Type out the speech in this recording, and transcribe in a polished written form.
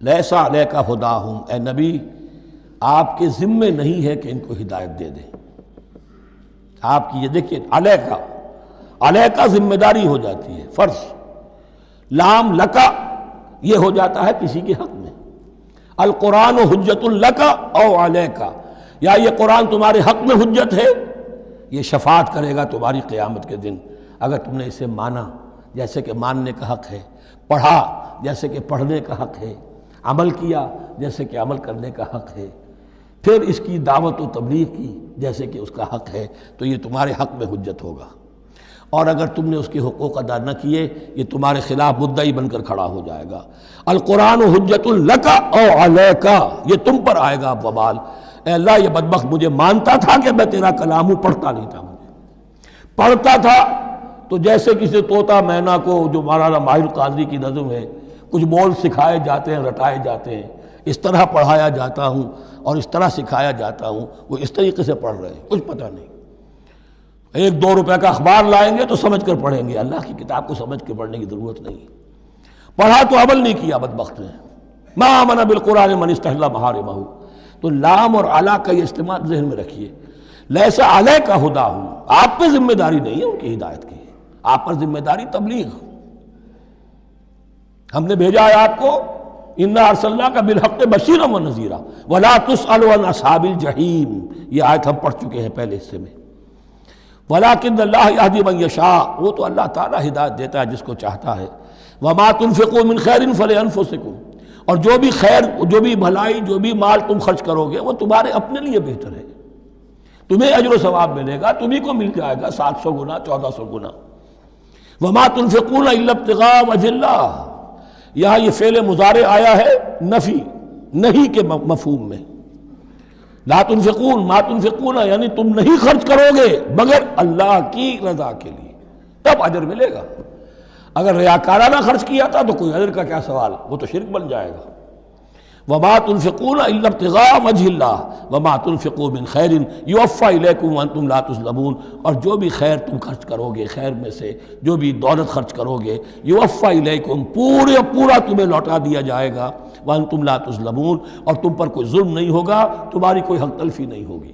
لیس علیک ہداہم، اے نبی آپ کے ذمے نہیں ہے کہ ان کو ہدایت دے دیں. آپ کی یہ دیکھیے علیکہ ذمہ داری ہو جاتی ہے، فرض. لام لکا یہ ہو جاتا ہے کسی کے حق میں. القرآن حجت لک او علیکہ، یا یہ قرآن تمہارے حق میں حجت ہے، یہ شفاعت کرے گا تمہاری قیامت کے دن اگر تم نے اسے مانا جیسے کہ ماننے کا حق ہے، پڑھا جیسے کہ پڑھنے کا حق ہے، عمل کیا جیسے کہ عمل کرنے کا حق ہے، پھر اس کی دعوت و تبلیغ کی جیسے کہ اس کا حق ہے، تو یہ تمہارے حق میں حجت ہوگا. اور اگر تم نے اس کے حقوق ادا نہ کیے یہ تمہارے خلاف مدعی بن کر کھڑا ہو جائے گا. القرآن حجت لک او علیکہ، یہ تم پر آئے گا وبال. اے اللہ یہ بدبخت مجھے مانتا تھا کہ میں تیرا کلام ہوں، پڑھتا نہیں تھا. مجھے پڑھتا تھا تو جیسے کسی طوطا مینا کو، جو مولانا ماہر قاضی کی نظم ہے، کچھ بول سکھائے جاتے ہیں، رٹائے جاتے ہیں، اس طرح پڑھایا جاتا ہوں اور اس طرح سکھایا جاتا ہوں. وہ اس طریقے سے پڑھ رہے ہیں، کچھ پتہ نہیں. 1-2 روپے کا اخبار لائیں گے تو سمجھ کر پڑھیں گے، اللہ کی کتاب کو سمجھ کے پڑھنے کی ضرورت نہیں. پڑھا تو عمل نہیں کیا بدبخت نے. ما آمن بالقرآن من استحل محارمہ. تو لام اور علی کا یہ استعمال ذہن میں رکھیے. لیس علیک ہداہم، آپ پہ ذمہ داری نہیں ہے ان کی ہدایت کی، آپ پر ذمہ داری تبلیغ. ہم نے بھیجا ہے آپ کو، انا ارسلناک بالحق بشیرا ونذیرا ولا تسأل عن اصحاب الجحیم. یہ آیت ہم پڑھ چکے ہیں پہلے حصے میں. ولیکن اللہ یہدی من یشاء، وہ تو اللہ تعالیٰ ہدایت دیتا ہے جس کو چاہتا ہے. وما تنفقوا من خیر فلانفسکم، اور جو بھی خیر، جو بھی بھلائی، جو بھی مال تم خرچ کرو گے وہ تمہارے اپنے لیے بہتر ہے، تمہیں اجر و ثواب ملے گا، تمہیں کو مل جائے گا 700 گنا 1400 گنا. وما تنفقون الا ابتغاء وجہ اللہ، یہاں یہ فعل مضارع آیا ہے نفی نہیں کے مفہوم میں. لا تنفقون ما تنفقون یعنی تم نہیں خرچ کرو گے مگر اللہ کی رضا کے لیے، تب اجر ملے گا. اگر ریاکارانہ خرچ کیا تھا تو کوئی اجر کا کیا سوال، وہ تو شرک بن جائے گا. وما تنفقون الا ابتغاء وجہ اللہ وما تنفقوا من خیر یوفی الیکم وانتم لا تظلمون. اور جو بھی خیر تم خرچ کرو گے، خیر میں سے جو بھی دولت خرچ کرو گے، یوفی الیکم پورا تمہیں لوٹا دیا جائے گا، وانتم لا تظلمون، اور تم پر کوئی ظلم نہیں ہوگا، تمہاری کوئی حق تلفی نہیں ہوگی.